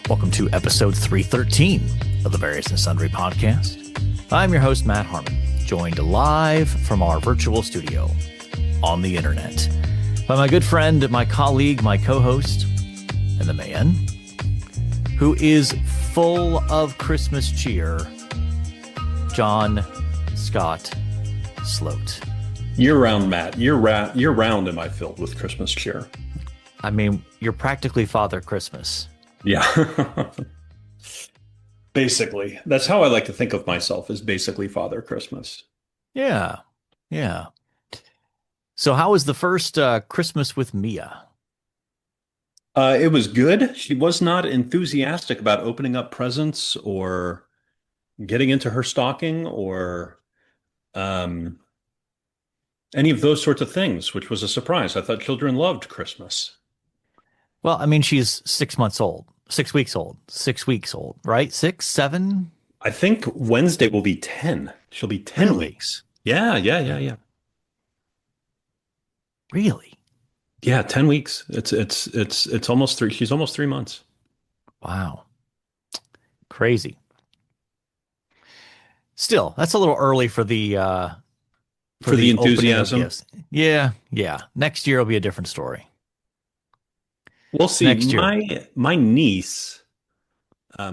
Welcome to episode 313 of the Various and Sundry podcast. I'm your host, Matt Harmon, joined live from our virtual studio on the internet by my good friend, my colleague, my co-host, and the man who is full of Christmas cheer, John Scott Sloat. Year-round, Matt. Year-round am I filled with Christmas cheer. I mean, you're practically Father Christmas. Yeah. Basically. That's how I like to think of myself, as basically Father Christmas. Yeah. So how was the first Christmas with Mia? It was good. She was not enthusiastic about opening up presents or getting into her stocking or any of those sorts of things, which was a surprise. I thought children loved Christmas. Well, I mean, she's 6 weeks old, right? 6, 7? I think Wednesday will be 10. She'll be 10 Really? weeks. Yeah. Really? Yeah, 10 weeks. It's almost three. She's almost 3 months. Wow. Crazy. Still, that's a little early for the For the opening of enthusiasm. gifts. Yeah. Next year will be a different story. We'll see. Next year. My niece,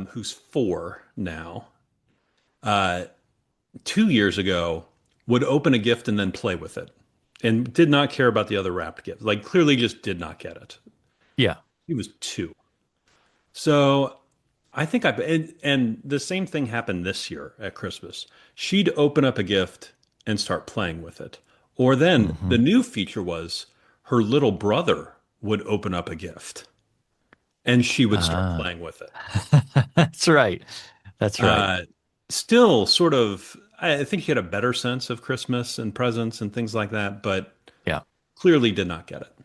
who's 4 now, 2 years ago would open a gift and then play with it, and did not care about the other wrapped gift. Like, clearly just did not get it. Yeah. He was 2. So I think and the same thing happened this year at Christmas. She'd open up a gift and start playing with it. Or then the new feature was her little brother would open up a gift and she would start playing with it. That's right. Still sort of, I think she had a better sense of Christmas and presents and things like that, but Yeah. clearly did not get it.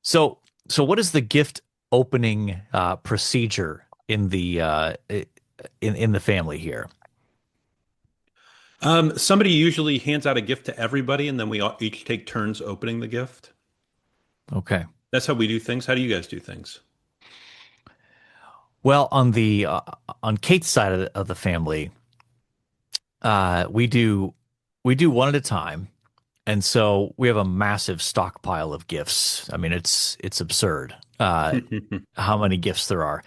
So what is the gift opening procedure in the in the family here? Somebody usually hands out a gift to everybody, and then we all each take turns opening the gift. Okay. That's how we do things. How do you guys do things? Well, on the on Kate's side of the family, we do one at a time, and so we have a massive stockpile of gifts. I mean, it's absurd how many gifts there are,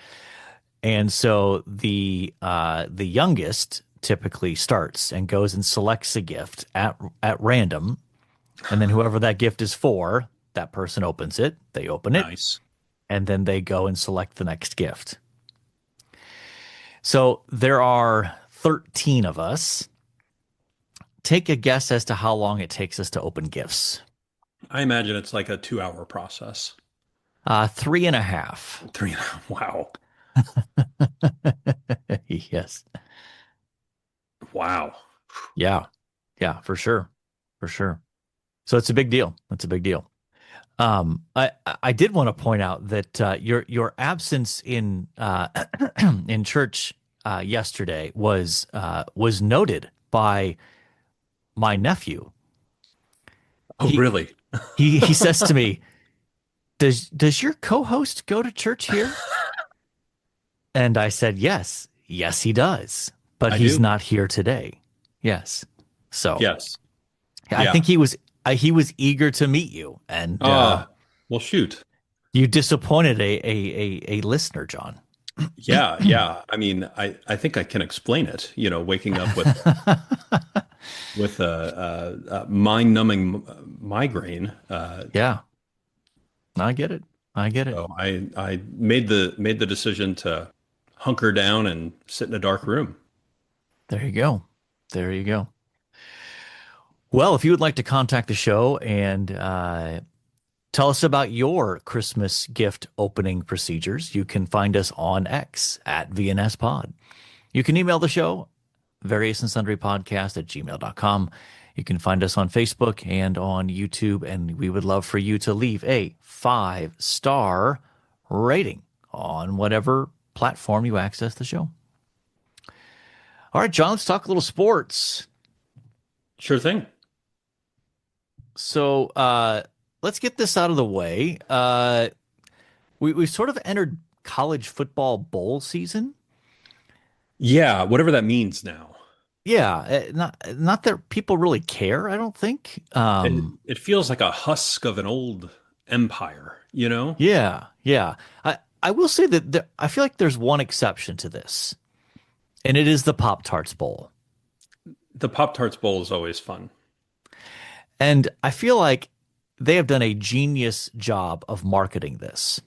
and so the youngest typically starts and goes and selects a gift at random, and then whoever that gift is for, that person opens it. They open it, Nice. and then they go and select the next gift. So there are 13 of us. Take a guess as to how long it takes us to open gifts. I imagine it's like a 2-hour process. 3.5. 3.5. Wow. Yes. Wow. Yeah, for sure. So it's a big deal. I did want to point out that your absence in in church yesterday was noted by my nephew. Oh, really? He says to me, "Does your co-host go to church here?" And I said, "Yes, he does, but he's not here today." Yes, so Yes. I think he was eager to meet you, and well, shoot. you disappointed a listener, John. Yeah. I mean, I think I can explain it. You know, waking up with a mind-numbing migraine. Yeah, I get it. So I made the decision to hunker down and sit in a dark room. There you go. Well, if you would like to contact the show and tell us about your Christmas gift opening procedures, you can find us on X at VNSPod. You can email the show, variousandsundrypodcast@gmail.com. You can find us on Facebook and on YouTube, and we would love for you to leave a 5-star rating on whatever platform you access the show. All right, John, let's talk a little sports. Sure thing. So let's get this out of the way. We've sort of entered college football bowl season. Yeah, whatever that means now. Yeah, not that people really care, I don't think. It feels like a husk of an old empire, you know? Yeah, yeah. I will say that I feel like there's one exception to this, and it is the Pop Tarts Bowl. The Pop-Tarts Bowl is always fun. And I feel like they have done a genius job of marketing this.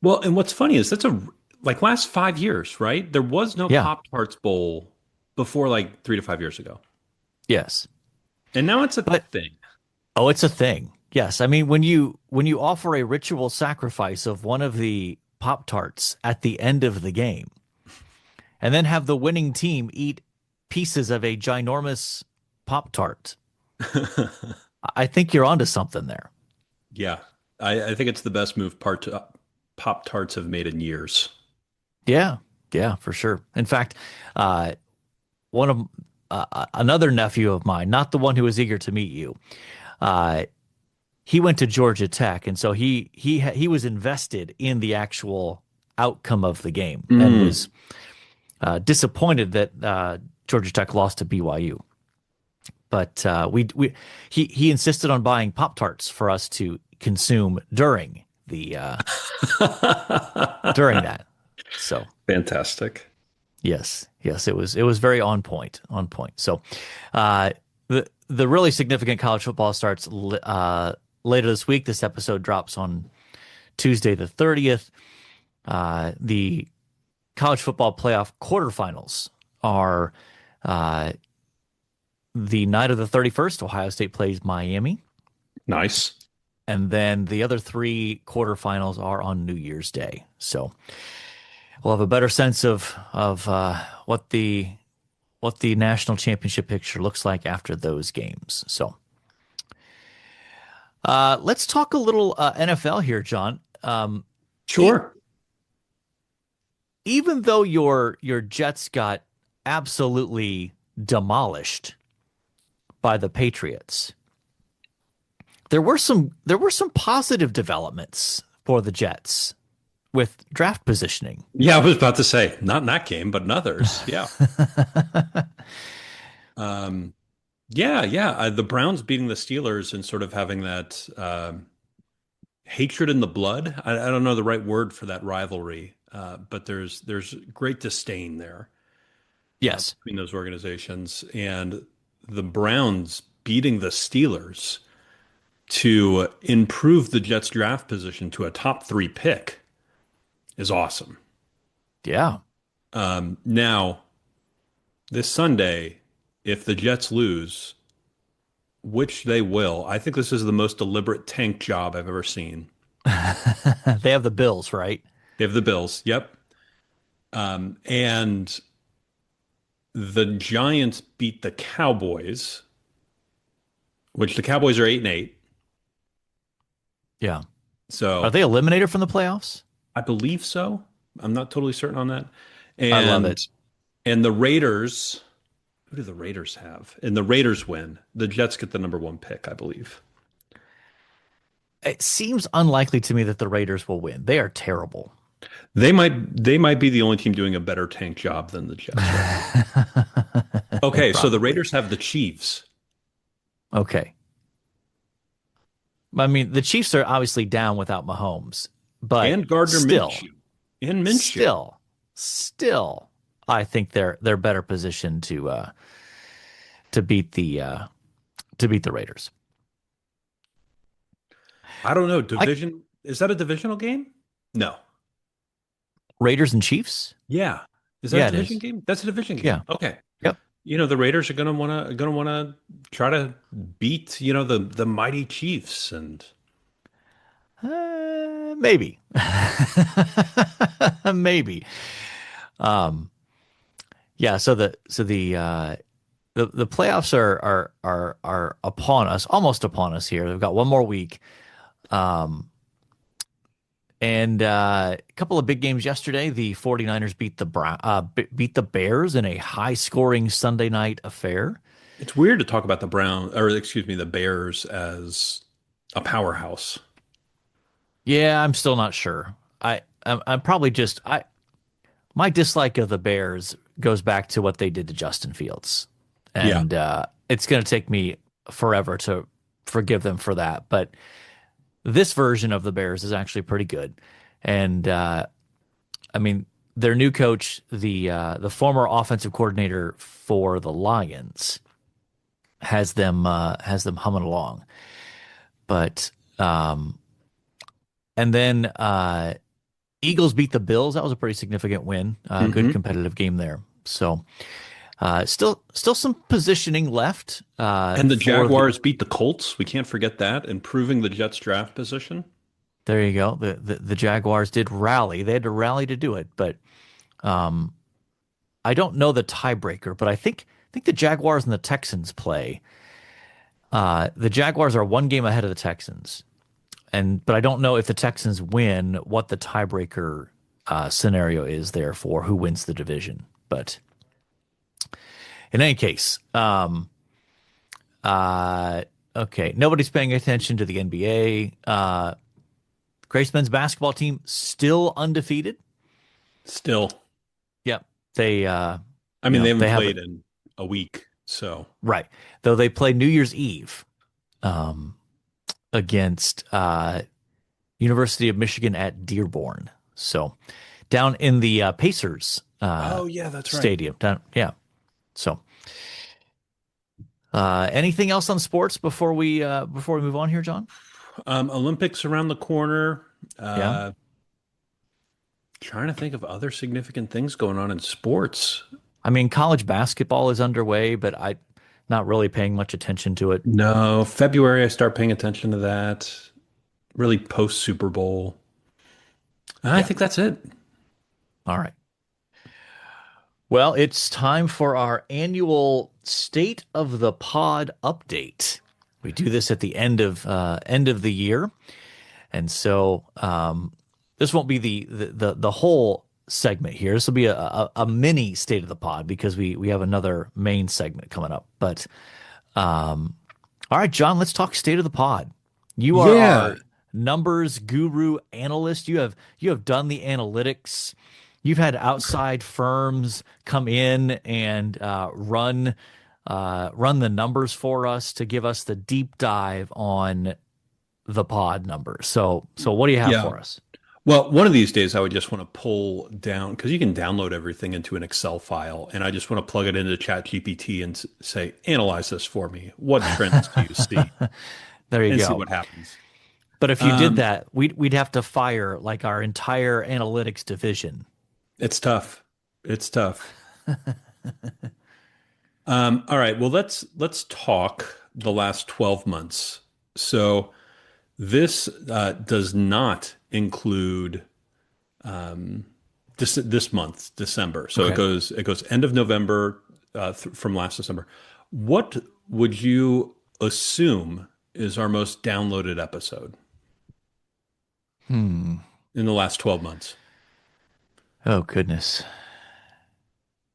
Well, and what's funny is that's a like last 5 years, right? There was no Yeah. Pop-Tarts Bowl before like 3 to 5 years ago. Yes. And now it's a But thing. oh, it's a thing. Yes. I mean, when you offer a ritual sacrifice of one of the Pop Tarts at the end of the game, and then have the winning team eat pieces of a ginormous Pop Tart, I think you're onto something there. Yeah. I think it's the best move Pop-Tarts have made in years. Yeah. Yeah, for sure. In fact, one of another nephew of mine, not the one who was eager to meet you, uh, he went to Georgia Tech, and so he was invested in the actual outcome of the game and Mm. was disappointed that Georgia Tech lost to BYU. But we he insisted on buying Pop Tarts for us to consume during that. So Fantastic. yes, yes, it was very on point, on point. So uh, the really significant college football starts later this week. This episode drops on Tuesday the 30th. The college football playoff quarterfinals are uh, the night of the 31st. Ohio State plays Miami. Nice. And then the other three quarterfinals are on New Year's Day. So we'll have a better sense of what the national championship picture looks like after those games. So let's talk a little NFL here, John. E- Sure. Even though your Jets got absolutely demolished by the Patriots, there were some positive developments for the Jets with draft positioning. Yeah, I was about to say, not in that game, but in others. Yeah. Um, yeah. The Browns beating the Steelers and sort of having that hatred in the blood. I don't know the right word for that rivalry, but there's great disdain there Yes. between those organizations. And the Browns beating the Steelers to improve the Jets draft position to a top 3 pick is awesome. Yeah. Now, this Sunday, if the Jets lose, which they will, I think this is the most deliberate tank job I've ever seen. They have the Bills, right? They have the Bills. Yep. And the Giants beat the Cowboys, which the Cowboys are 8-8. Yeah. Are So they eliminated from the playoffs? I believe so. I'm not totally certain on that. I love And it. and the Raiders, who do the Raiders have? And the Raiders win. The Jets get the number 1 pick, I believe. It seems unlikely to me that the Raiders will win. They are terrible. They might be the only team doing a better tank job than the Jets right now. Okay, so the Probably. Raiders have the Chiefs Okay. I mean, the Chiefs are obviously down without Mahomes, but and Gardner still, Minshew and Minshew. still, still, I think they're better positioned to beat the Raiders. I don't know. I Division, is that a divisional game? No. Raiders and Chiefs? Yeah. Is that a Yeah, it division is. game? That's a division game. Yeah. Okay. Yep. The Raiders are gonna wanna try to beat, the mighty Chiefs and Maybe. Maybe. Um, yeah, so the playoffs are upon us, almost upon us here. We've got one more week. Um, and a couple of big games yesterday. The 49ers beat the Bears in a high-scoring Sunday night affair. it's weird to talk about the Bears as a powerhouse. Yeah, I'm still not sure. I'm probably just I my dislike of the Bears goes back to what they did to Justin Fields, Yeah. and it's going to take me forever to forgive them for that. But this version of the Bears is actually pretty good, and I mean their new coach, the former offensive coordinator for the Lions, has them humming along. But and then Eagles beat the Bills. That was a pretty significant win. Good Hmm. competitive game there. So still some positioning left And the for the. Jaguars beat the Colts. We can't forget that, improving the Jets draft position. There you go. The Jaguars did rally. They had to rally to do it, but um, I don't know the tiebreaker. But I think the Jaguars and the Texans play. The Jaguars are one game ahead of the Texans, but I don't know if the Texans win what the tiebreaker scenario is there for who wins the division. But in any case, uh, okay, nobody's paying attention to the NBA. Grace men's basketball team still undefeated. Still, Yep, they I mean, they they haven't have played in a week, so right though they play New Year's Eve um, against University of Michigan at Dearborn. So down in the Pacers oh yeah, that's right. stadium. Down, yeah. So anything else on sports before we move on here, John? Olympics around the corner. Yeah. Uh, Trying to think of other significant things going on in sports. I mean, college basketball is underway, but I not really paying much attention to it. No, February I start paying attention to that. Really post Super Bowl. I Yeah. think that's it. All right. Well, it's time for our annual State of the Pod update. We do this at the end of the year, and so this won't be the whole segment here. This will be a mini State of the Pod because we have another main segment coming up. But all right, John, let's talk State of the Pod. You are Yeah. our numbers guru analyst. You have done the analytics. You've had outside firms come in and run the numbers for us to give us the deep dive on the pod numbers. So what do you have Yeah. for us? Well, one of these days I would just want to pull down because you can download everything into an Excel file, and I just want to plug it into ChatGPT and say, analyze this for me. What trends do you see? There you And see go. what happens. But if you did Um, that, we'd have to fire like our entire analytics division. it's tough. It's tough. All right. Well, let's talk the last 12 months. So this does not include this month, December. So Okay. it goes end of November from last December. What would you assume is our most downloaded episode Hmm. in the last 12 months? Oh goodness.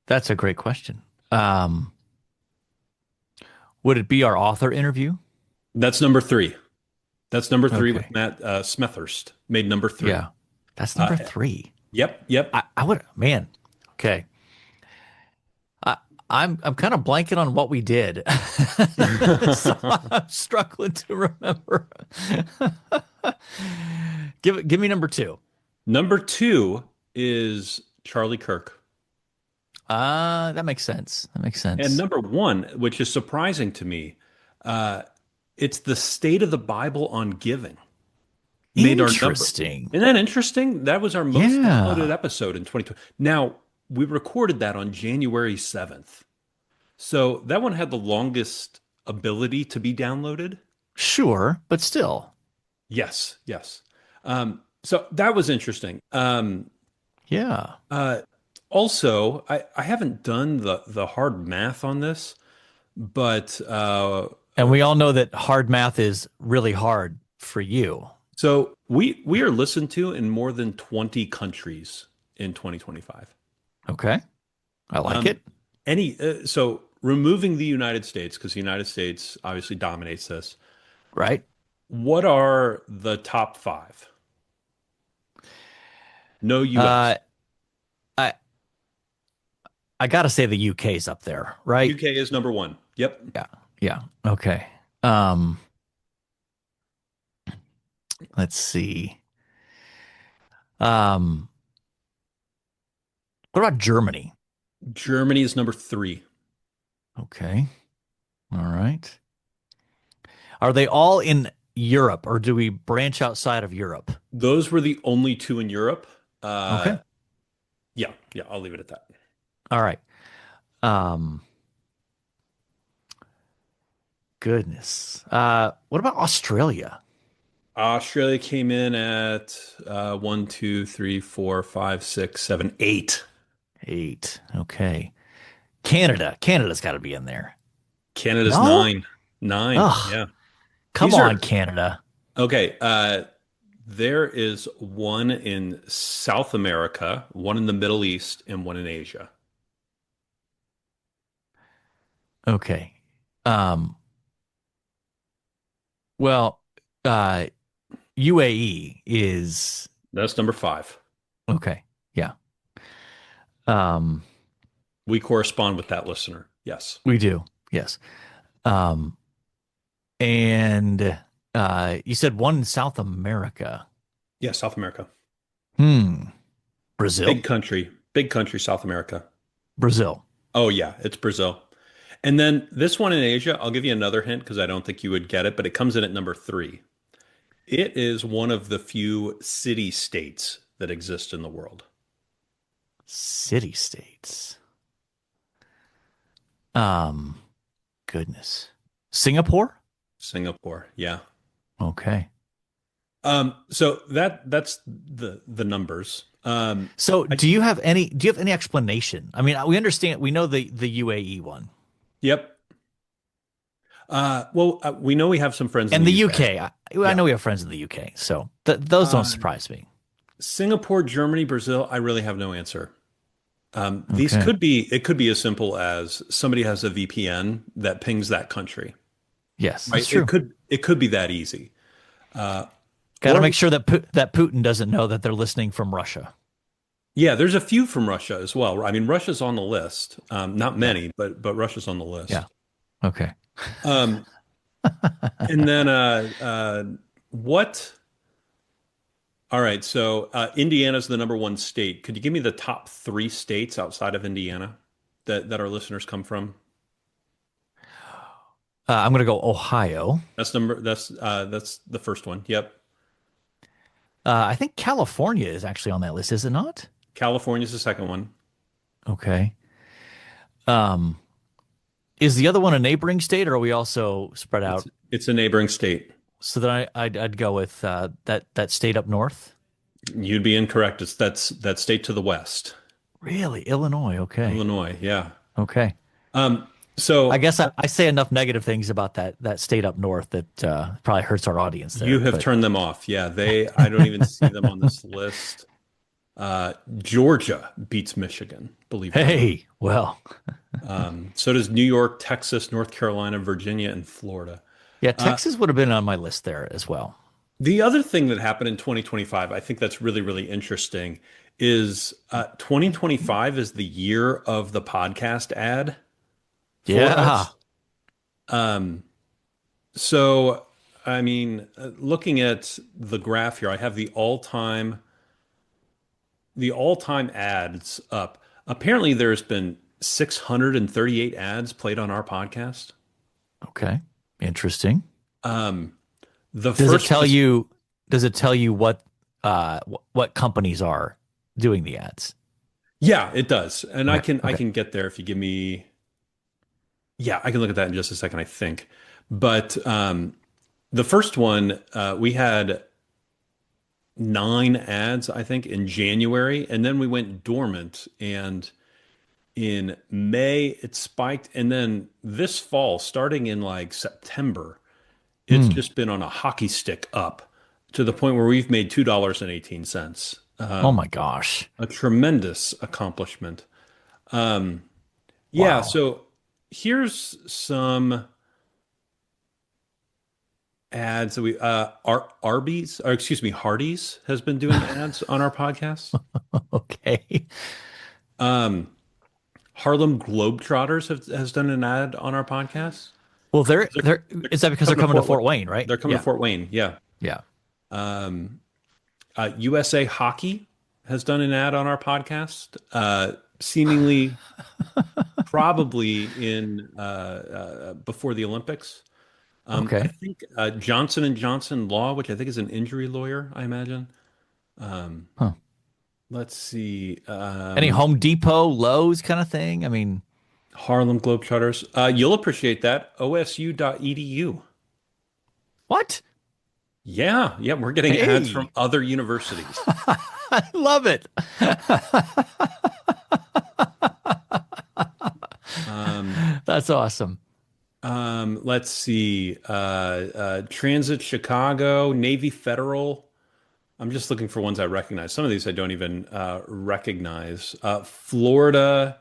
That's a great question. Um, would it be our author interview? That's number three. That's number three with Okay. Matt Smethurst, made number three. Yeah. That's Uh, number three. yep, yep. I would, man. Okay. I, I'm kind of blanking on what we did. So I'm struggling to remember. Give me number two. Number two is Charlie Kirk. That makes sense. That makes And sense. number one, which is surprising to me, uh, it's the state of the Bible on giving. Made our number. Interesting. Isn't that interesting? That was our most downloaded Yeah. episode in 2020. Now, we recorded that on January 7th. So that one had the longest ability to be downloaded. Sure, but still. Yes, yes. So that was interesting. Yeah. Uh, Also, I haven't done the hard math on this, but And we all know that hard math is really hard for you. so we are listened to in more than 20 countries in 2025. Okay. I like Um, it. so removing the United States, because the United States obviously dominates this, Right. what are the top five? No Uh, US. I I gotta say the UK's up there, right? UK is number one. Yep. Yeah. Yeah. Okay. Um, let's see. Um, what about Germany? Germany is number three. Okay. All right. Are they all in Europe or do we branch outside of Europe? Those were the only two in Europe. Okay. Yeah, yeah, I'll leave it at that. All right. Um, goodness. What about Australia? Australia came in at one, two, three, four, five, six, seven, eight. Eight. Okay. Canada. Canada's got to be in there. Canada's No? nine. Nine. Ugh. Yeah. Come These on, are Canada. okay. There is one in South America, one in the Middle East, and one in Asia. Okay. Um, well, uh, UAE is That's number five. okay. Yeah. Um, We correspond with that listener. Yes. we do. Yes. Um, and you said one in South America. Yeah, South America. Hmm. Brazil? Big country, South America. Brazil. Oh, yeah, it's Brazil. And then this one in Asia, I'll give you another hint because I don't think you would get it, but it comes in at number three. It is one of the few city states that exist in the world. City states. Um, goodness. Singapore? Singapore, yeah. Okay. So that's the numbers. So I, do you have any explanation? I mean, we understand we know the UAE one yep. We know we have some friends in and the the UK. UK. I Yeah. know we have friends in the UK, so those don't Uh, surprise me. Singapore, Germany, Brazil, I really have no answer. These Okay. it could be as simple as somebody has a VPN that pings that country, Yes, right? that's true. It could be that easy. Uh, Got to or make sure that that Putin doesn't know that they're listening from Russia. yeah, there's a few from Russia as well. I mean, Russia's on the list. Not Yeah. many, but Russia's on the Yeah. list. Okay. Um, and then what? All right, so Indiana's the number one state. Could you give me the top three states outside of Indiana that our listeners come from? I'm going to go Ohio. That's the first one. Yep. I think California is actually on that list, is it not? California's the second one. Okay. Um, is the other one a neighboring state, or are we also spread It's out? it's a neighboring state. So then I'd go with that state up north. You'd be incorrect. It's that state to the west. Really, Illinois. Okay. Illinois, yeah. Okay. Um, I so guess I say enough negative things about that state up north that probably hurts our audience you there. have But turned them off. Yeah, I don't even see them on this list. Georgia beats Michigan, believe it or not. hey, well, So does New York, Texas, North Carolina, Virginia, and Florida. yeah, Uh, Texas would have been on my list there as well. the other thing that happened in 2025, I think that's really, really interesting, is 2025 is the year of the podcast ad for Yeah. us. Um, so, I mean, looking at the graph here, I have the all-time ads up. Apparently, there's been 638 ads played on our podcast. Okay. Interesting. Um, the Does it first tell was, you does it tell you what companies are doing the ads? yeah, it does, and Okay. I Okay. can get there if you give me, yeah, I can look at that in just a second, I think. But the first one, we had nine ads, I think, in January, and then we went dormant. And in May, it spiked, and then this fall, starting in like September, it's Hmm. just been on a hockey stick up to the point where we've made $2.18. Oh my gosh. A tremendous accomplishment. Um, yeah, Wow. so here's some ads. We Arby's, or excuse me, Hardee's has been doing ads on our podcast. Okay. Um, Harlem Globetrotters has done an ad on our podcast. Well, They're, they're they're is that because they're coming to coming to Fort Fort Wayne, right? they're coming to Yeah. Fort Wayne. Yeah. Yeah. Um, USA Hockey has done an ad on our podcast. Seemingly, probably in before the Olympics. I Okay. think Johnson and Johnson Law, which I think is an injury lawyer, I imagine. Um, Huh. let's see. Any Home Depot, Lowe's kind of thing? I mean, Harlem Globetrotters. You'll appreciate that. OSU.edu. what? Yeah, yeah, we're getting ads from Hey, other universities. I love it. Um, That's awesome. let's see. Transit Chicago, Navy Federal. I'm just looking for ones I recognize. Some of these I don't even recognize. Florida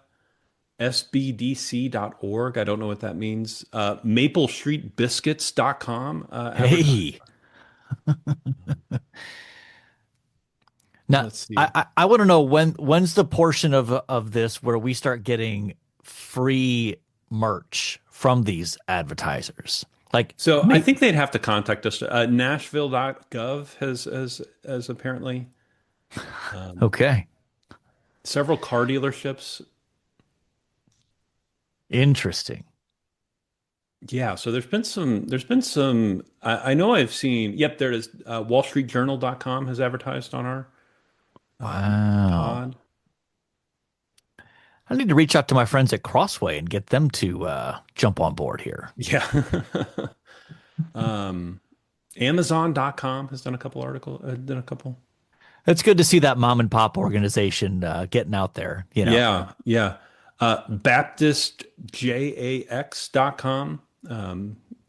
SBDC.org. I don't know what that means. MapleStreetBiscuits.com. Hey. Now, Let's see. I want to know when's the portion of this where we start getting free merch from these advertisers? Like, So I make, think they'd have to contact us. Nashville.gov has apparently um, okay, several car dealerships. interesting. Yeah, so there's been some I know I've seen, yep, there it is. WallStreetJournal.com has advertised on our Wow. pod. I need to reach out to my friends at Crossway and get them to jump on board here. Yeah. um Amazon.com has done a couple article done a couple. It's good to see that mom and pop organization getting out there, you know. Yeah, yeah. BaptistJax.com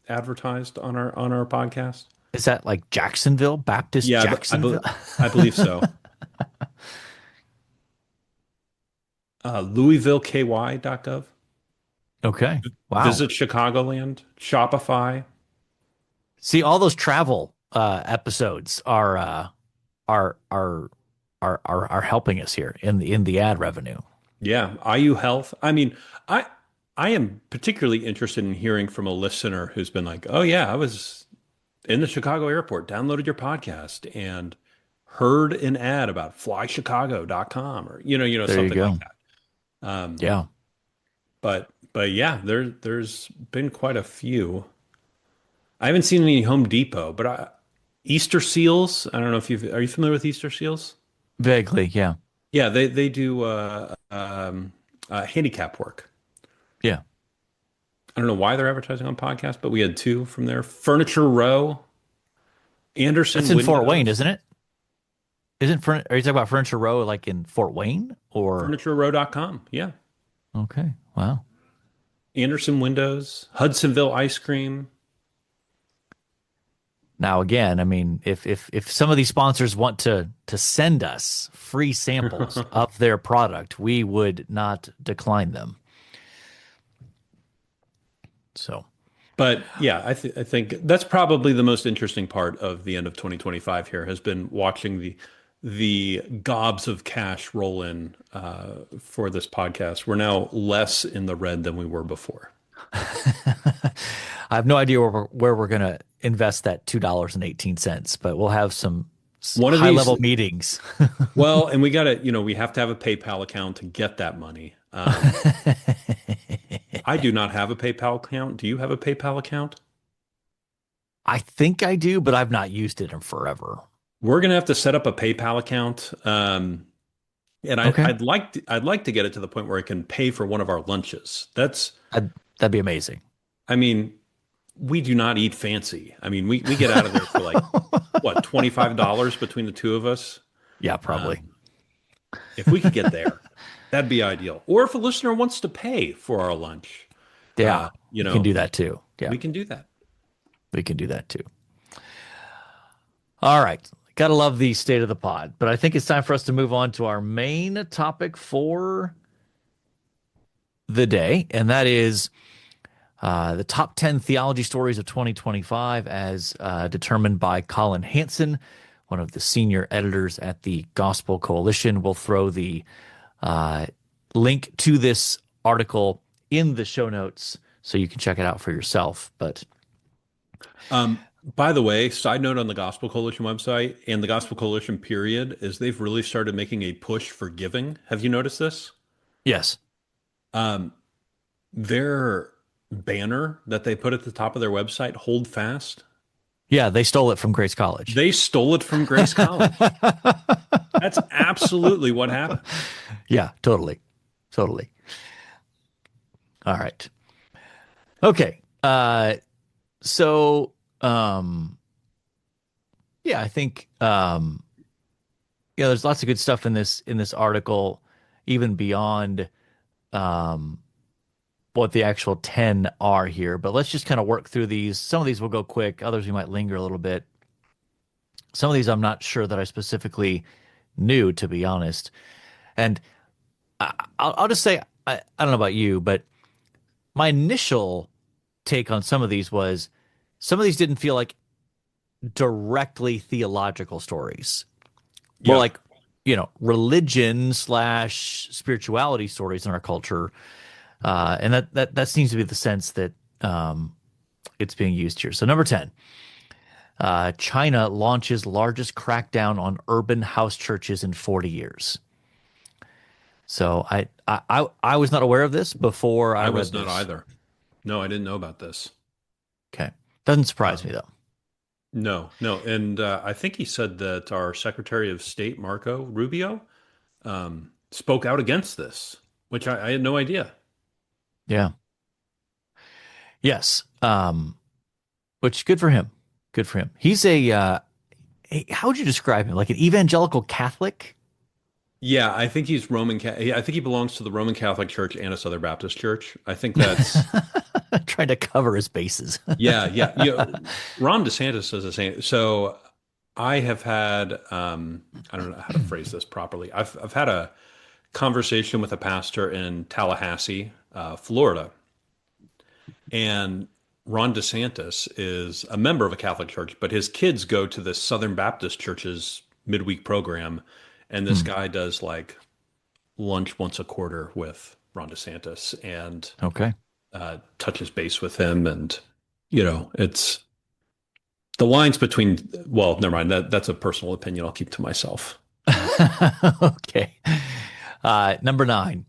advertised on our podcast. Is that like Jacksonville, Baptist Yeah, Jacksonville? I believe so. LouisvilleKY.gov. Okay. Wow. Visit Chicagoland. Shopify. See, all those travel episodes are helping us here in the ad revenue. Yeah, IU Health. I mean, I am particularly interested in hearing from a listener who's been like, "Oh yeah, I was in the Chicago airport, downloaded your podcast and heard an ad about flychicago.com or There you something like go. that." Um, Yeah. but yeah, there's been quite a few. I haven't seen any Home Depot, but Easter seals. I don't know if are you familiar with Easter seals? Vaguely, yeah. Yeah, they do handicap work. Yeah. I don't know why they're advertising on podcasts, but we had two from there. Furniture Row, That's Anderson in Fort Wayne, Windows, isn't it? Are you talking about Furniture Row like in Fort Wayne or FurnitureRow.com. Yeah, okay. Wow. Anderson Windows, Hudsonville Ice Cream. Now again, I mean, if some of these sponsors want to send us free samples of their product, we would not decline them. So, But yeah, I think that's probably the most interesting part of the end of 2025 here has been watching the gobs of cash roll in for this podcast. We're now less in the red than we were before. I have no idea where we're going to invest that $2.18, but we'll have some One of high these, level meetings. well, and we have to have a PayPal account to get that money. I do not have a PayPal account. Do you have a PayPal account? I think I do, but I've not used it in forever. We're gonna have to set up a PayPal account, and Okay. I'd like to get it to the point where I can pay for one of our lunches. That'd be amazing. I mean, we do not eat fancy. I mean, we get out of there for like what, $25 between the two of us. Yeah, probably. Um, if we could get there, that'd be ideal. Or if a listener wants to pay for our lunch, Yeah, you we can know, do that too. Yeah, we can do that. we can do that too. All right. Gotta love the state of the pod, but I think it's time for us to move on to our main topic for the day, and that is The top 10 theology stories of 2025, as determined by Colin Hansen, one of the senior editors at the Gospel Coalition. We'll throw the link to this article in the show notes so you can check it out for yourself. But By the way, side note on the Gospel Coalition website and the Gospel Coalition period is they've really started making a push for giving. Have you noticed this? yes, Um, their banner that they put at the top of their website, Hold Fast, yeah, they stole it from Grace College. they stole it from Grace College. That's absolutely what happened. Yeah, totally. Totally. All right. Okay. So yeah, I think there's lots of good stuff in this article, even beyond um what the actual 10 are here. But let's just kind of work through these. Some of these will go quick, others we might linger a little bit. Some of these I'm not sure that I specifically knew, to be honest. And I'll just say, I don't know about you, but my initial take on some of these was some of these didn't feel like directly theological stories, more Yeah. like, religion slash spirituality stories in our culture. And that seems to be the sense that it's being used here. So number 10, China launches largest crackdown on urban house churches in 40 years. So I was not aware of this before I I read was not this. either. No, I didn't know about this. Okay. Doesn't surprise me Um, though. no, no. And I think he said that our Secretary of State, Marco Rubio, spoke out against this, which I had no idea. Yeah. Yes. Which good for him. Good for him. He's how would you describe him? Like an evangelical Catholic? Yeah, I think he's I think he belongs to the Roman Catholic Church and a Southern Baptist Church. I think that's Trying to cover his bases. yeah, yeah. Ron DeSantis says the same. So I have had I don't know how to phrase this properly. I've had a conversation with a pastor in Tallahassee, Florida, and Ron DeSantis is a member of a Catholic church, but his kids go to the Southern Baptist Church's midweek program, and this Hmm. guy does like lunch once a quarter with Ron DeSantis and Okay. touches base with him, and it's the lines between. Well, never mind. That's a personal opinion. I'll keep to myself. Okay. Number 9,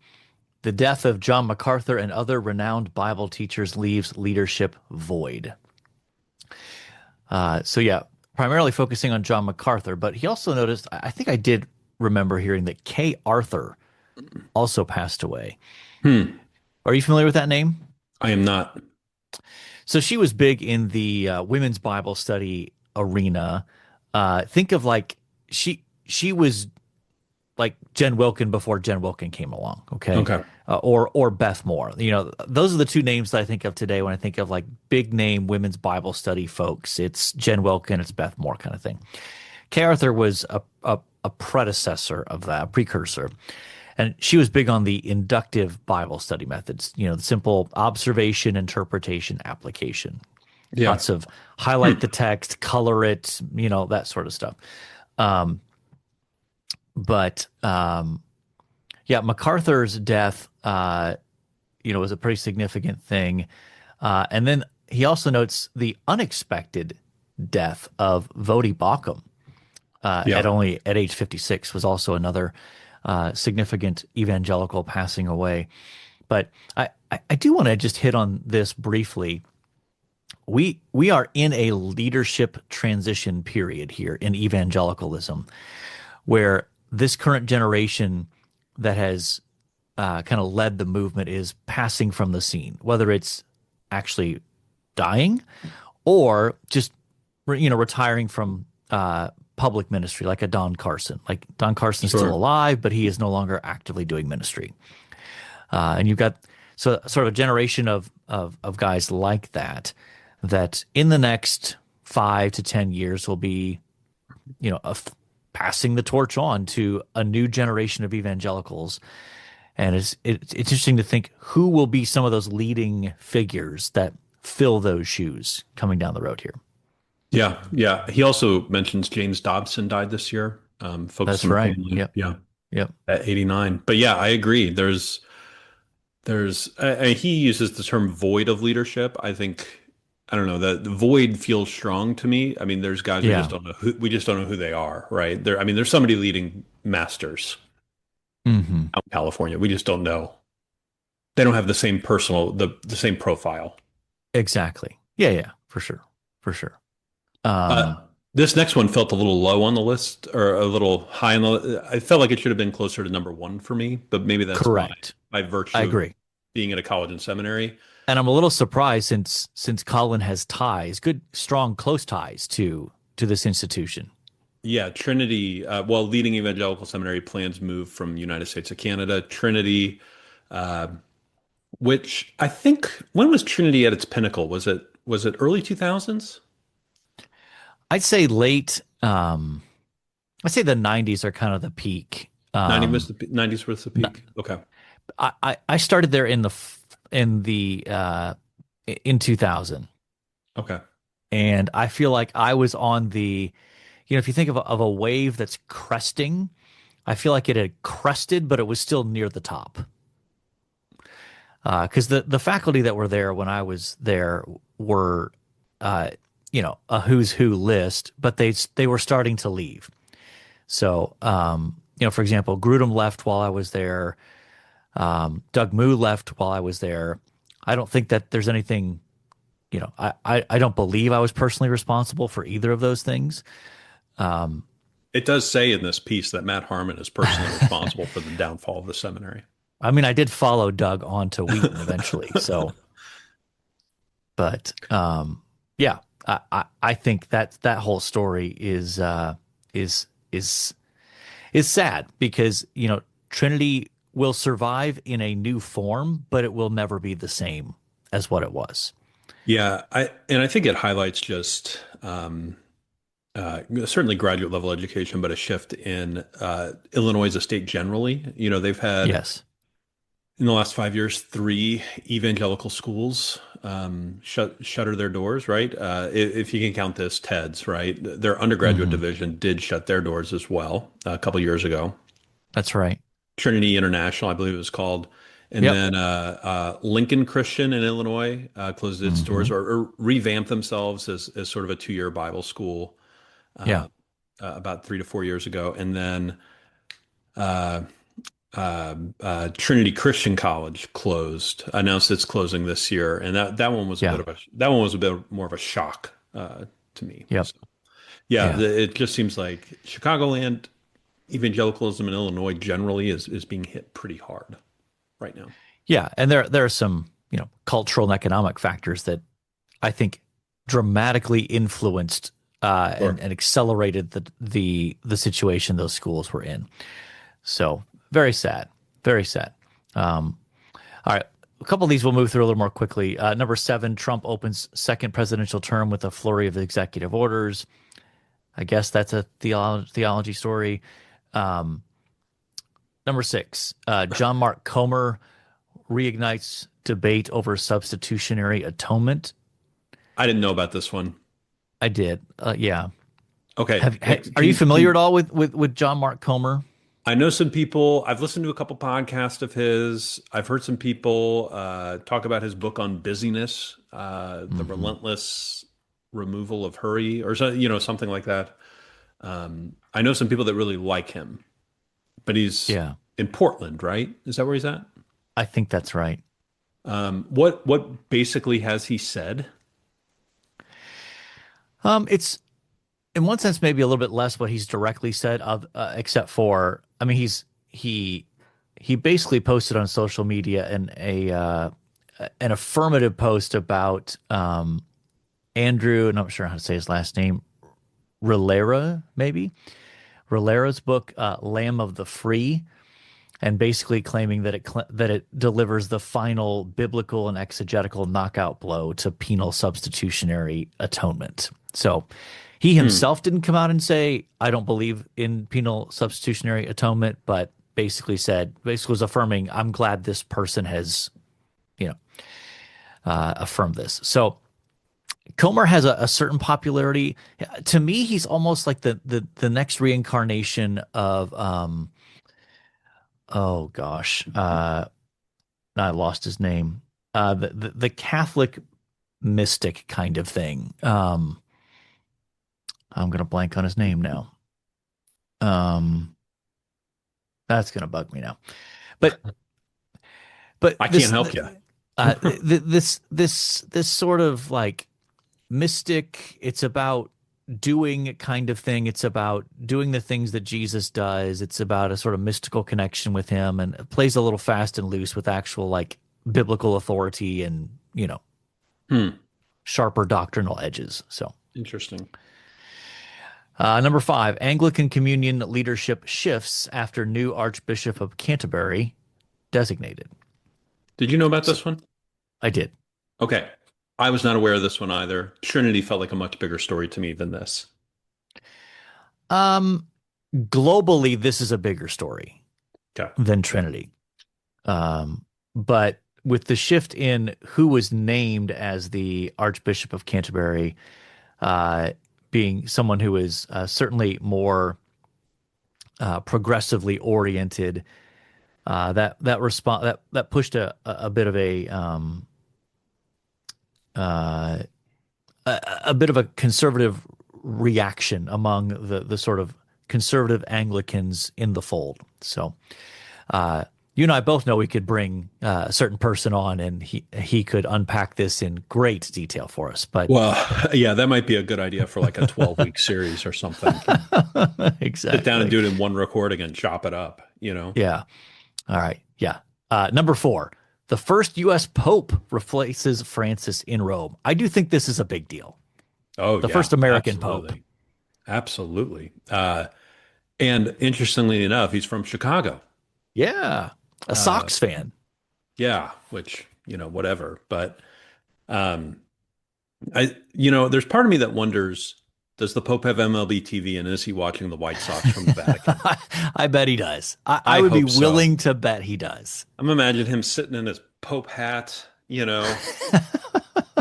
the death of John MacArthur and other renowned Bible teachers leaves leadership void. So yeah, primarily focusing on John MacArthur, but he also noticed, I think I did remember hearing that Kay Arthur also passed away. Hmm. Are you familiar with that name? I am not. So she was big in the women's Bible study arena. Think of like she was like Jen Wilkin before Jen Wilkin came along, okay? Okay. Or Beth Moore. Those are the two names that I think of today when I think of like big name women's Bible study folks. It's Jen Wilkin, it's Beth Moore kind of thing. Kay Arthur was a predecessor of that, a precursor. And she was big on the inductive Bible study methods, the simple observation, interpretation, application. Yeah. Lots of highlight the text, color it, that sort of stuff. Um, but yeah, MacArthur's death, was a pretty significant thing. And then he also notes the unexpected death of Vodi Bakum Yeah. at age 56 was also another significant evangelical passing away. But I do want to just hit on this briefly. We are in a leadership transition period here in evangelicalism, where this current generation that has kind of led the movement is passing from the scene, whether it's actually dying or just retiring from public ministry, like a Don Carson. Like Don Carson's still Sure. alive, but he is no longer actively doing ministry. And you've got sort of a generation of guys like that in the next 5 to 10 years will be, passing the torch on to a new generation of evangelicals. And it's interesting to think who will be some of those leading figures that fill those shoes coming down the road here. Yeah, yeah. He also mentions James Dobson died this year. Focus That's on the right. family. Yep. Yeah, Yep. at 89. But yeah, I agree. He uses the term void of leadership. I think, I don't know, the void feels strong to me. I mean, there's guys we just Yeah. don't know who, we just don't know who they are, right? I mean, there's somebody leading Masters Hmm. out in California. We just don't know. They don't have the same the same profile. Exactly. Yeah. Yeah. For sure. For sure. Uh, Um, this next one felt a little low on the list or a little high on the. I felt like it should have been closer to number one for me, but maybe that's correct. by I virtue of agree. being at a college and seminary. And I'm a little surprised since Colin has ties, good, strong, close ties to this institution. Yeah, Trinity, well, leading evangelical seminary plans move from United States to Canada. Trinity, uh, which I think, when was Trinity at its pinnacle? Was it early 2000s? I'd say late. I'd say the '90s are kind of the peak. 90s was the peak. Okay. I started there in the in 2000, Okay. and I feel like I was on the, if you think of a wave that's cresting, I feel like it had crested, but it was still near the top. Because the faculty that were there when I was there were, uh, a who's who list, but they were starting to leave. So, for example, Grudem left while I was there. Doug Moo left while I was there. I don't think that there's anything, I don't believe I was personally responsible for either of those things. Um, It does say in this piece that Matt Harmon is personally responsible for the downfall of the seminary. I mean, I did follow Doug on to Wheaton eventually. So, but yeah, I think that whole story is is is sad because, Trinity will survive in a new form, but it will never be the same as what it was. Yeah, I think it highlights just certainly graduate level education, but a shift in Illinois as a state generally. They've had Yes. in the last 5 years, three evangelical schools shutter their doors, right? If you can count this, TEDS, right? Their undergraduate Hmm. division did shut their doors as well a couple years ago. That's right. Trinity International, I believe it was called. And Yep. then Lincoln Christian in Illinois closed its doors Hmm. or revamped themselves as sort of a 2-year Bible school Yeah. about 3 to 4 years ago. And then uh, Trinity Christian College announced it's closing this year, and that one was a bit Yeah. of a that one was a bit more of a shock to me. Yep. So, yeah, Yeah. it just seems like Chicagoland evangelicalism in Illinois generally is being hit pretty hard right now. Yeah. And there are some, cultural and economic factors that I think dramatically influenced Sure. and accelerated the situation those schools were in. So very sad, very sad. Um, all right, a couple of these we'll move through a little more quickly. Number 7, Trump opens second presidential term with a flurry of executive orders. I guess that's a theology story. Um, Number 6, John Mark Comer reignites debate over substitutionary atonement. I didn't know about this one. I did. Yeah. Okay, Are you familiar at all with John Mark Comer? I know some people. I've listened to a couple podcasts of his. I've heard some people talk about his book on busyness, the Hmm. relentless removal of hurry, or something like that. I know some people that really like him, but he's Yeah, in Portland, right? Is that where he's at? I think that's right. What basically has he said? It's in one sense maybe a little bit less what he's directly said of except for, I mean, he basically posted on social media an affirmative post about Andrew, and I'm not sure how to say his last name, Rilera, maybe Rilera's book, Lamb of the Free, and basically claiming that it delivers the final biblical and exegetical knockout blow to penal substitutionary atonement. So he Hmm. himself didn't come out and say, I don't believe in penal substitutionary atonement, but basically was affirming, I'm glad this person has, you know, affirmed this. So Comer has a certain popularity. To me, he's almost like the next reincarnation of oh gosh, I lost his name. The Catholic mystic kind of thing. I'm gonna blank on his name now. Um, that's gonna bug me now. But I can't this help you. this sort of like mystic, it's about doing kind of thing. It's about doing the things that Jesus does. It's about a sort of mystical connection with him, and it plays a little fast and loose with actual like biblical authority and, Hmm. sharper doctrinal edges. So, Interesting. number 5, Anglican Communion leadership shifts after new Archbishop of Canterbury designated. Did you know about So this one? I did. Okay. I was not aware of this one either. Trinity felt like a much bigger story to me than this. Um, Globally, this is a bigger story Okay. than Trinity. But with the shift in who was named as the Archbishop of Canterbury, being someone who is certainly more progressively oriented, that pushed a bit of uh, a bit of a conservative reaction among the sort of conservative Anglicans in the fold. So, you and I both know we could bring a certain person on, and he could unpack this in great detail for us. But Well, yeah, that might be a good idea for like a 12-week series or something. Sit down and exactly, do it in one recording and chop it up, you know? yeah. All right, yeah. Number 4, the first U.S. Pope replaces Francis in Rome. I do think this is a big deal. Oh, The yeah, first American Pope. absolutely. Absolutely. And interestingly enough, he's from Chicago. Yeah, a Uh, Sox fan. yeah, which, whatever. But um, there's part of me that wonders, does the Pope have MLB TV and is he watching the White Sox from the Vatican? I bet he does. I I would be hope so. willing to bet he does. I'm imagining him sitting in his Pope hat,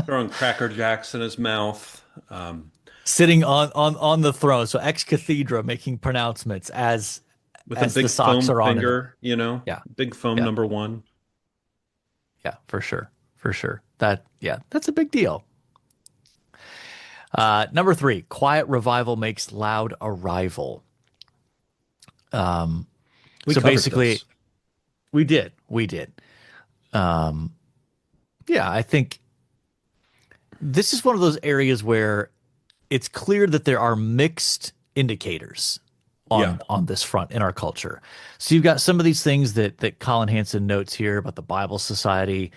throwing Cracker Jacks in his mouth. Sitting on the throne, so ex cathedra, making pronouncements With a as the big Sox foam are on it. finger, Yeah, big foam yeah, number one. yeah, for sure, for sure. That's a big deal. Number 3, quiet revival makes loud arrival. Um, We so covered basically, this. we did. Um, yeah, I think this is one of those areas where it's clear that there are mixed indicators Yeah. on this front in our culture. So you've got some of these things that Colin Hansen notes here about the Bible Society,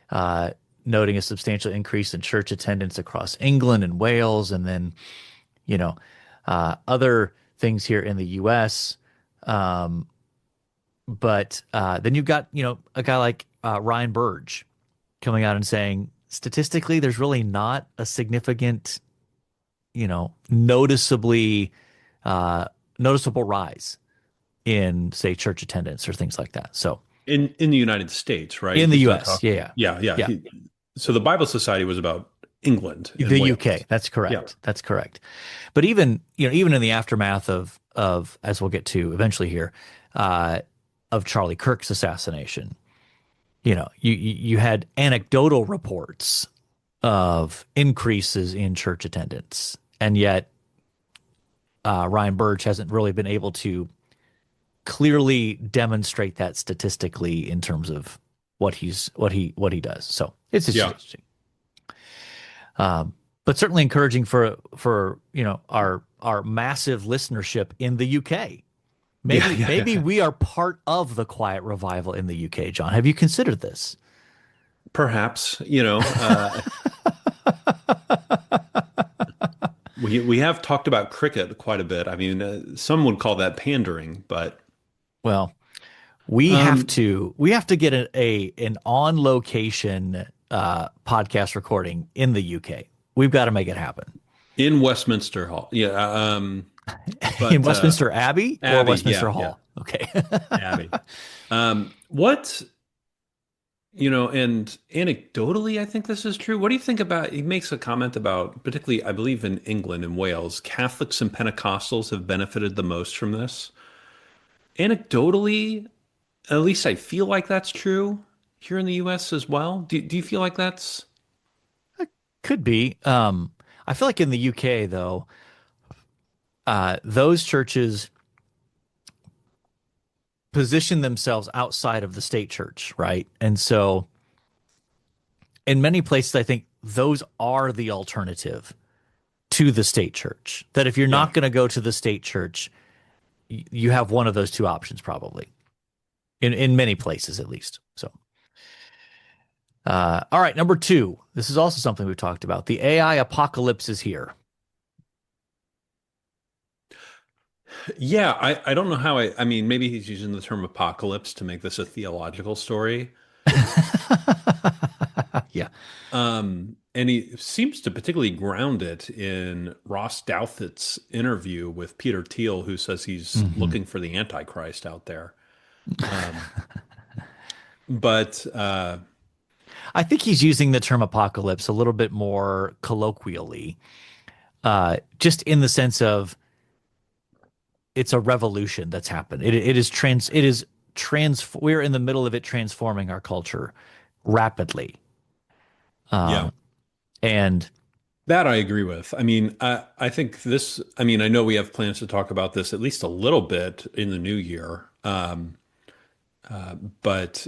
uh, noting a substantial increase in church attendance across England and Wales, and then you know other things here in the U.S. Um, but then you've got a guy like Ryan Burge coming out and saying statistically, there's really not a significant noticeably uh, noticeable rise in, say, church attendance or things like that. So In the United States, right? in the He's not U.S., talking. yeah, Yeah, yeah. yeah, So the Bible Society was about England and the UK. Wales. That's Yeah. correct. That's correct. But even in the aftermath of as we'll get to eventually here, of Charlie Kirk's assassination, you had anecdotal reports of increases in church attendance, and yet Ryan Burge hasn't really been able to clearly demonstrate that statistically in terms of what he does. So it's just Yeah. interesting, but certainly encouraging for our massive listenership in the UK. Yeah, Maybe yeah. we are part of the quiet revival in the UK. John, have you considered this? Perhaps, we have talked about cricket quite a bit. I mean, some would call that pandering, but Well, we have um, to get an on location podcast recording in the UK. We've got to make it happen. in Westminster Hall. Yeah. In But Westminster Abbey or Abbey, Westminster yeah, yeah. Hall? Okay. Abby. What, and anecdotally, I think this is true. What do you think about, he makes a comment about, particularly, I believe in England and Wales, Catholics and Pentecostals have benefited the most from this. Anecdotally, at least I feel like that's true here in the US as well. Do you feel like that's, Could be. I feel like in the UK though, those churches position themselves outside of the state church, right? And so in many places, I think those are the alternative to the state church. That if you're yeah. not going to go to the state church, you have one of those two options probably in many places at least. So, all right, number two. This is also something we've talked about. The AI apocalypse is here. Yeah, I don't know how I mean, maybe he's using the term apocalypse to make this a theological story. Yeah. And he seems to particularly ground it in Ross Douthat's interview with Peter Thiel, who says he's Hmm. looking for the Antichrist out there. Um, but I think he's using the term apocalypse a little bit more colloquially, just in the sense of it's a revolution that's happened. We're in the middle of it transforming our culture rapidly. yeah, And that I agree with. I mean, I think this, I mean, I know we have plans to talk about this at least a little bit in the new year. But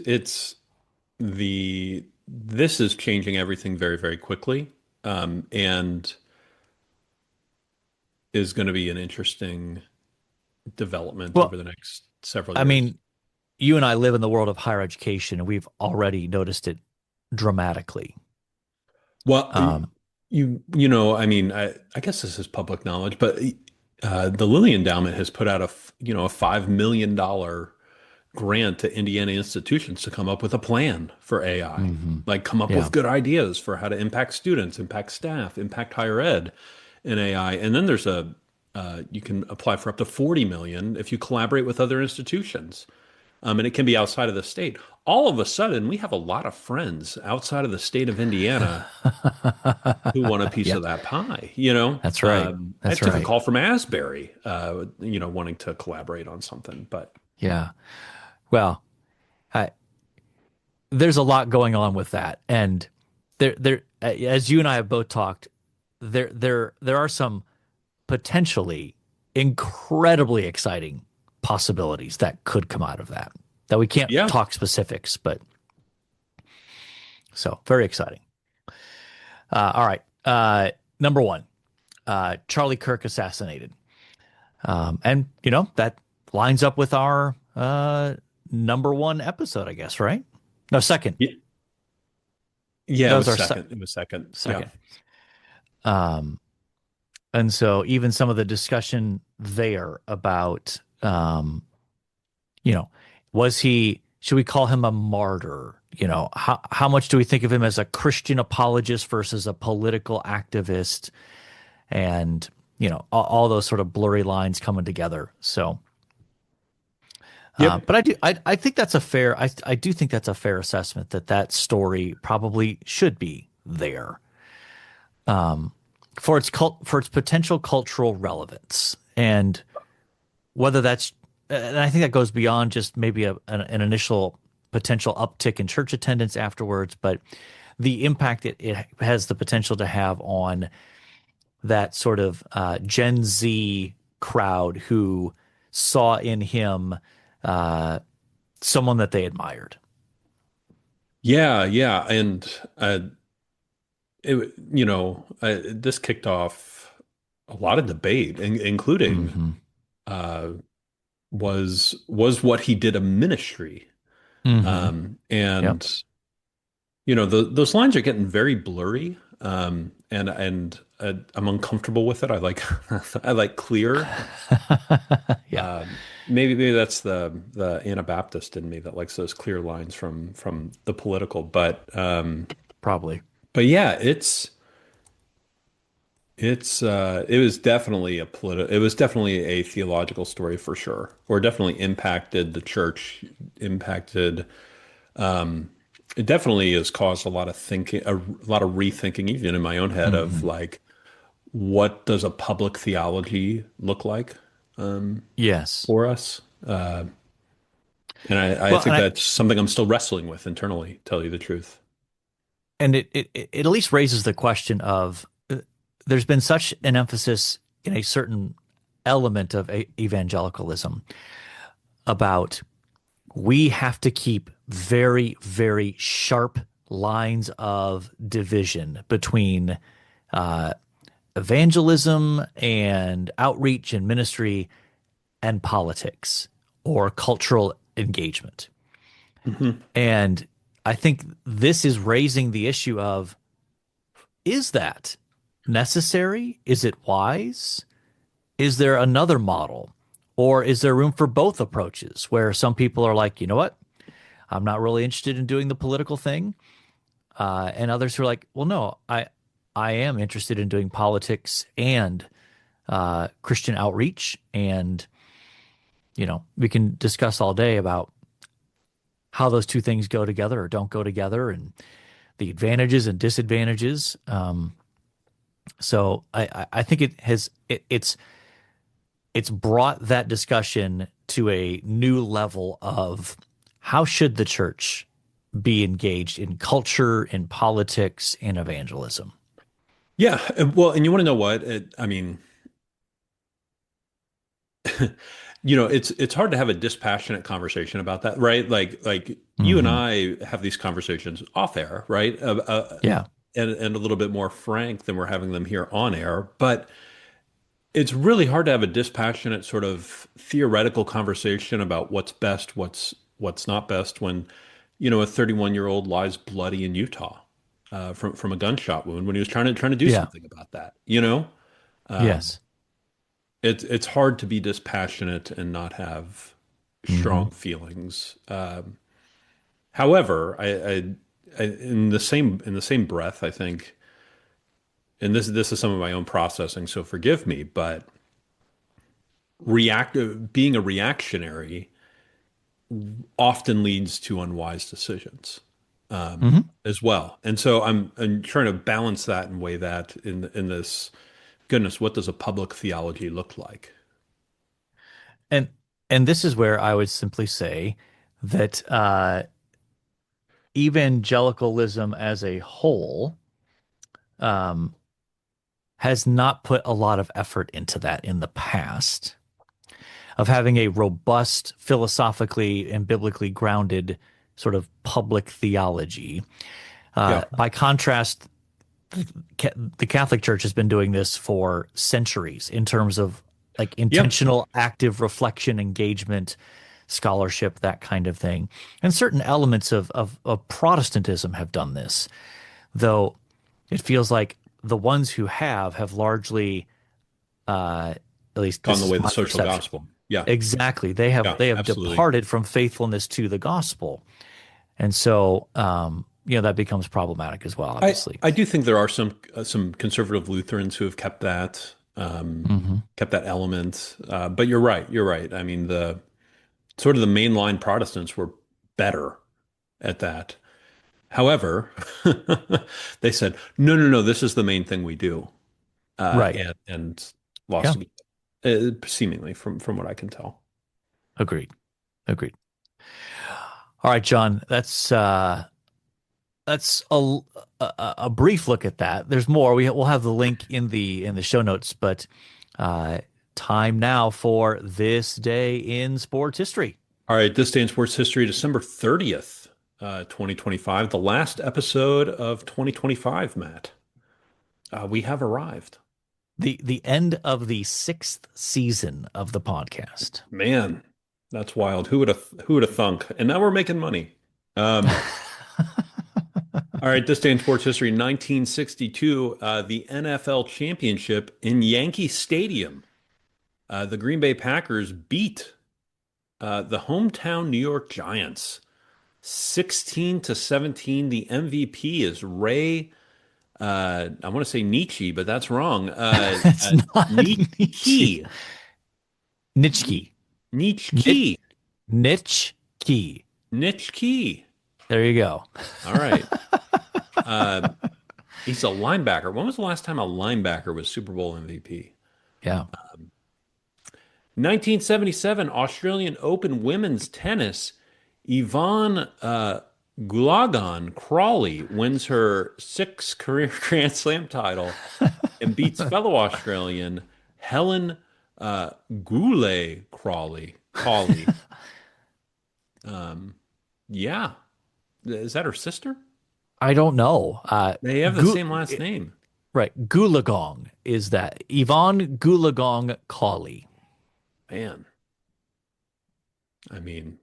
this is changing everything very, very quickly. And is going to be an interesting development over well, the next several I years. mean, you and I live in the world of higher education, and we've already noticed it dramatically. Well, Um, I mean, I guess this is public knowledge, but the Lilly Endowment has put out a $5 million grant to Indiana institutions to come up with a plan for AI, mhm. like come up Yeah. with good ideas for how to impact students, impact staff, impact higher ed in AI. And then you can apply for up to 40 million if you collaborate with other institutions. And it can be outside of the state. All of a sudden, we have a lot of friends outside of the state of Indiana who want a piece Yeah, of that pie. that's right. I That's took a right. call from Asbury, wanting to collaborate on something. But Yeah. Well, I, there's a lot going on with that, and as you and I have both talked, there are some potentially incredibly exciting possibilities that could come out of that. That we can't yeah, talk specifics, but so very exciting. All right. Number one, Charlie Kirk assassinated. And that lines up with our number one episode, I guess, right? No, second. yeah, yeah. That It was was our second. It was second. Yeah, second. Um, and so even some of the discussion there about, you know, should we call him a martyr? How much do we think of him as a Christian apologist versus a political activist? And, all those sort of blurry lines coming together. So, yep, but I think that's I do think that's a fair assessment that story probably should be there, for its potential cultural relevance, and whether and I think that goes beyond just maybe an initial potential uptick in church attendance afterwards, but the impact it has the potential to have on that sort of Gen Z crowd who saw in him uh, someone that they admired. yeah, yeah. And this kicked off a lot of debate, including Hmm. uh, was what he did a ministry. Hmm. Yep. And those lines are getting very blurry. And I'm uncomfortable with it. I like I like clear. Yeah, Maybe that's the Anabaptist in me that likes those clear lines from the political. But probably. yeah, It was definitely it was definitely a theological story for sure, or definitely impacted the church, impacted um it definitely has caused a lot of thinking, a lot of rethinking, even in my own head, of Hmm. like, what does a public theology look like Yes. for us? And I Well, think that's something I'm still wrestling with internally, to tell you the truth. it at least raises the question of there's been such an emphasis in a certain element of evangelicalism about we have to keep very, very sharp lines of division between uh, evangelism and outreach and ministry and politics or cultural engagement. Hmm. And I think this is raising the issue of, is that necessary? Is it wise? Is there another model? Or is there room for both approaches where some people are like, you know what? I'm not really interested in doing the political thing. And others who are like, well, no, I am interested in doing politics and Christian outreach. And, we can discuss all day about how those two things go together or don't go together and the advantages and disadvantages. So I think it's brought that discussion to a new level of how should the church be engaged in culture, in politics, in evangelism. Yeah, well, and you want to know what? I mean, it's hard to have a dispassionate conversation about that, right? Like you and Hmm. I have these conversations off air, right? Yeah. And a little bit more frank than we're having them here on air. But it's really hard to have a dispassionate sort of theoretical conversation about what's best, what's not best when, a 31-year-old lies bloody in Utah from a gunshot wound when he was trying to do Yeah. something about that. Um, Yes. it's hard to be dispassionate and not have Hmm. strong feelings. However, in the same breath, I think, and this is some of my own processing, so forgive me, but reactive being a reactionary often leads to unwise decisions Hmm. as well. And so I'm trying to balance that and weigh that in this, goodness, what does a public theology look like? And this is where I would simply say that evangelicalism as a whole um, has not put a lot of effort into that in the past, of having a robust, philosophically and biblically grounded sort of public theology. Yeah. By contrast, the Catholic Church has been doing this for centuries in terms of like Yep. intentional, active reflection, engagement, scholarship, that kind of thing. And certain elements of Protestantism have done this, though it feels like the ones who have largely, at least Gone this the is way of the my social perception. gospel. Yeah. Exactly. Yeah, They have absolutely. departed from faithfulness to the gospel. And so, that becomes problematic as well, I obviously. I do think there are some conservative Lutherans who have Hmm. kept that element. But you're right. You're right. I mean, the sort of the mainline Protestants were better at that. However, they said, no, no, no, this is the main thing we do, Right. and lost Yeah. seemingly from what I can tell. Agreed. Agreed. All right, John. That's a brief look at that. There's more. We'll have the link in the show notes, but uh, time now for this day in sports history. All right, this day in sports history, December 30th, 2025, the last episode of 2025, Matt. We have arrived. The end of the sixth season of the podcast. Man, that's wild. Who would have thunk? And now we're making money. Um, all right, this day in sports history, 1962, the NFL championship in Yankee Stadium. The Green Bay Packers beat the hometown New York Giants 16-17. The MVP is Ray I want to say Nietzsche, but that's wrong. It's not Nietzsche. Nitschke. Nitschke. Nit Nitschke. Nitschke. Nitschke. There you go. All right. Uh, he's a linebacker. When was the last time a linebacker was Super Bowl MVP? Yeah. 1977 Australian Open women's tennis. Yvonne Goolagong Crawley wins her sixth career Grand Slam title and beats fellow Australian Helen Goulet Crawley. Um, yeah, is that her sister? I don't know. They have the Gu same last name. right. Goolagong is that. Yvonne Goolagong Cawley. Man, I mean,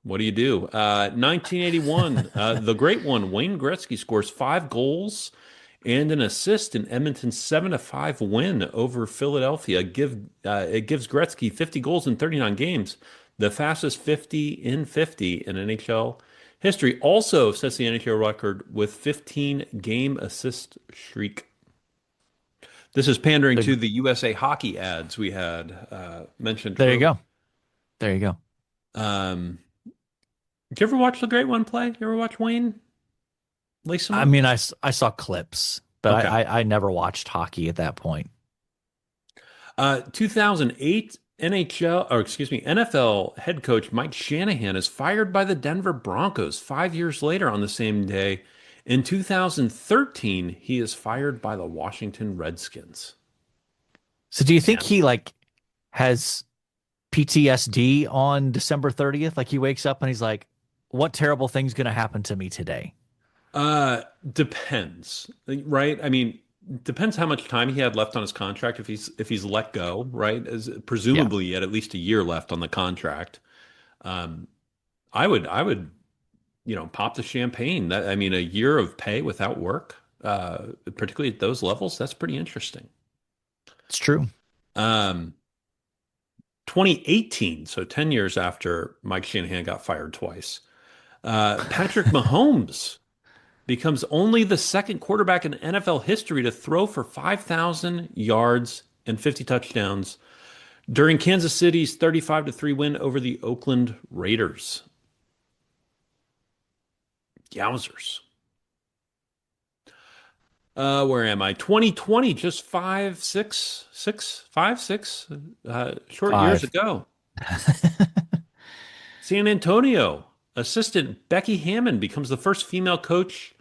what do you do? 1981, the great one, Wayne Gretzky scores 5 goals and an assist in Edmonton's 7-5 win over Philadelphia. It gives Gretzky 50 goals in 39 games, the fastest 50 in 50 in NHL history. Also sets the NHL record with 15 game assist streak. This is pandering The- to the USA Hockey ads we had mentioned there you earlier. go. There you go. Um, did you ever watch the Great One play? You ever watch Wayne lace him I up? mean, I saw clips, but Okay. I never watched hockey at that point. 2008 NHL, or excuse me, NFL head coach Mike Shanahan is fired by the Denver Broncos 5 years later on the same day. In 2013, he is fired by the Washington Redskins. So do you think Man. he like has PTSD on December 30th? Like he wakes up and he's like, what terrible thing's going to happen to me today? Depends, right? I mean, depends how much time he had left on his contract. If he's let go, right? As Yeah. presumably he had at least a year left on the contract. Um, I would, pop the champagne. That I mean, a year of pay without work, particularly at those levels, that's pretty interesting. It's true. Um, 2018, so 10 years after Mike Shanahan got fired twice, Patrick Mahomes becomes only the second quarterback in NFL history to throw for 5,000 yards and 50 touchdowns during Kansas City's 35-3 win over the Oakland Raiders. Yowzers. Where am I? 2020, just short years Five. ago. San Antonio assistant Becky Hammon becomes the first female coach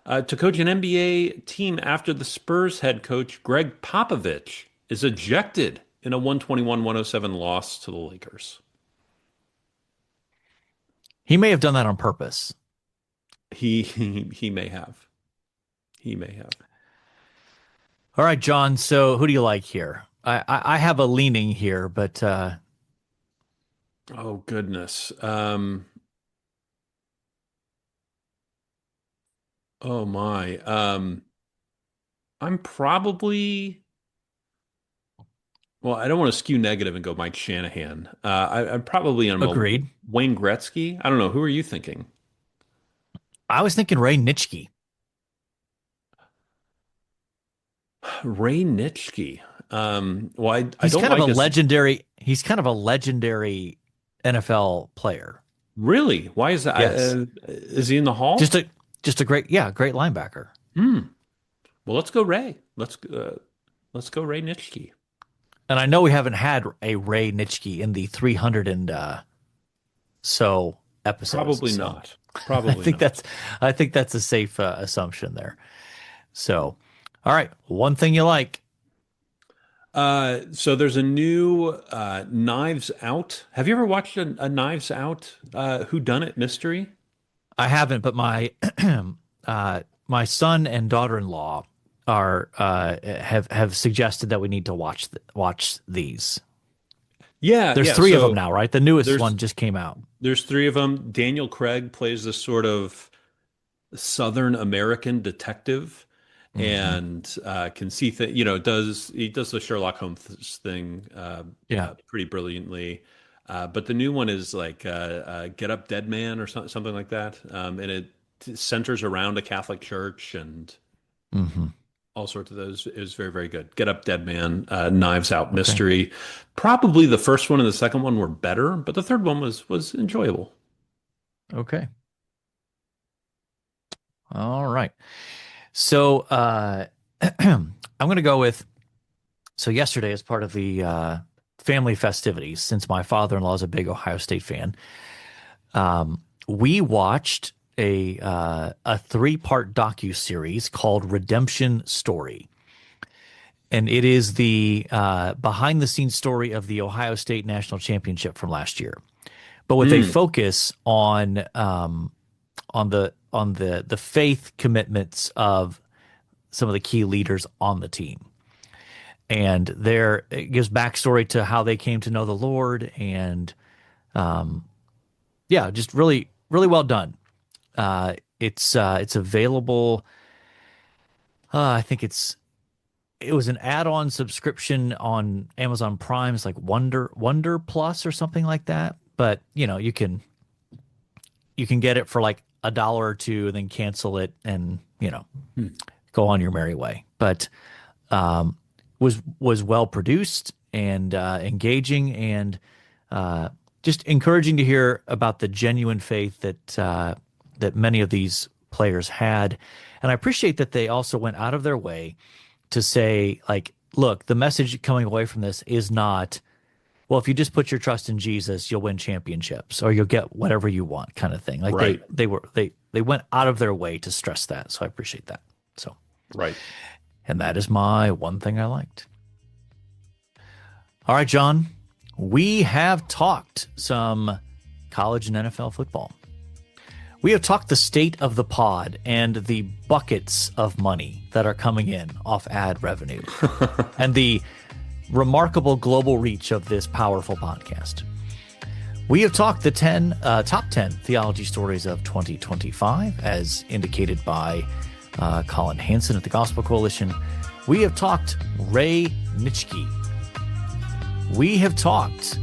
to coach an NBA team after the Spurs head coach Greg Popovich is ejected in a 121-107 loss to the Lakers. He may have done that on purpose. He may have. He may have. All right, John. So who do you like here? I have a leaning here, but Oh goodness. Oh my. I'm probably well, I don't want to skew negative and go Mike Shanahan. I'm probably on a agreed. Wayne Gretzky. I don't know. Who are you thinking? I was thinking Ray Nitschke. Ray Nitschke. Well, I He's don't kind of a like his. legendary. He's kind of a legendary NFL player. Really? Why is that? Yes, Is he in the hall? just a just a great, yeah, great linebacker. Hmm. Well, let's go Ray. Let's go Ray Nitschke. And I know we haven't had a Ray Nitschke in the 300 and so episodes. Probably So not. I Probably think not. that's a safe assumption there. So, all right, one thing you like. So there's a new Knives Out. Have you ever watched a Knives Out Who Done It mystery? I haven't, but my my son and daughter-in-law are have suggested that we need to watch these. Yeah, There's yeah. three of them So now, right? The newest there's one just came out. there's three of them. Daniel Craig plays this sort of Southern American detective, Hmm. and can see he does the Sherlock Holmes thing Yeah. pretty brilliantly. But the new one is like Get Up Dead Man or something like that, and it centers around a Catholic church and Mm-hmm. All sorts of those is very, very good. Get Up, Dead Man, Knives Out Okay. Mystery. Probably the first one and the second one were better, but the third one was enjoyable. Okay. All right. So I'm going to go with so yesterday as part of the family festivities, since my father-in-law is a big Ohio State fan, we watched a three-part docu-series called Redemption Story. And it is the behind-the-scenes story of the Ohio State National Championship from last year, but with a Mm, focus on the faith commitments of some of the key leaders on the team. And there it gives backstory to how they came to know the Lord, and yeah, just really, really well done. It's available. I think it was an add-on subscription on Amazon Prime. It's like Wonder Plus or something like that. But you can get it for like $1 or two, and then cancel it, and mm. go on your merry way. But was well produced and engaging, and just encouraging to hear about the genuine faith that many of these players had. And I appreciate that they also went out of their way to say, like, look, the message coming away from this is not, well, if you just put your trust in Jesus, you'll win championships or you'll get whatever you want, kind of thing. Like Right, they went out of their way to stress that. So I appreciate that. So, right. and that is my one thing I liked. All right, John, we have talked some college and NFL football. We have talked the state of the pod and the buckets of money that are coming in off ad revenue and the remarkable global reach of this powerful podcast. We have talked the top 10 theology stories of 2025, as indicated by Colin Hansen at the Gospel Coalition. We have talked Ray Nitschke. We have talked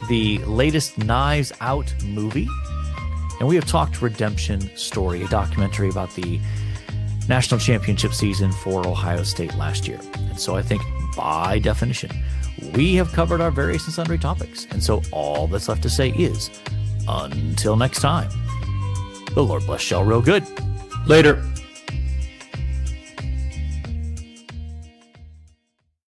the latest Knives Out movie. And we have talked Redemption Story, a documentary about the national championship season for Ohio State last year. And so I think by definition, we have covered our various and sundry topics. And so all that's left to say is, until next time, the Lord bless y'all real good. Later.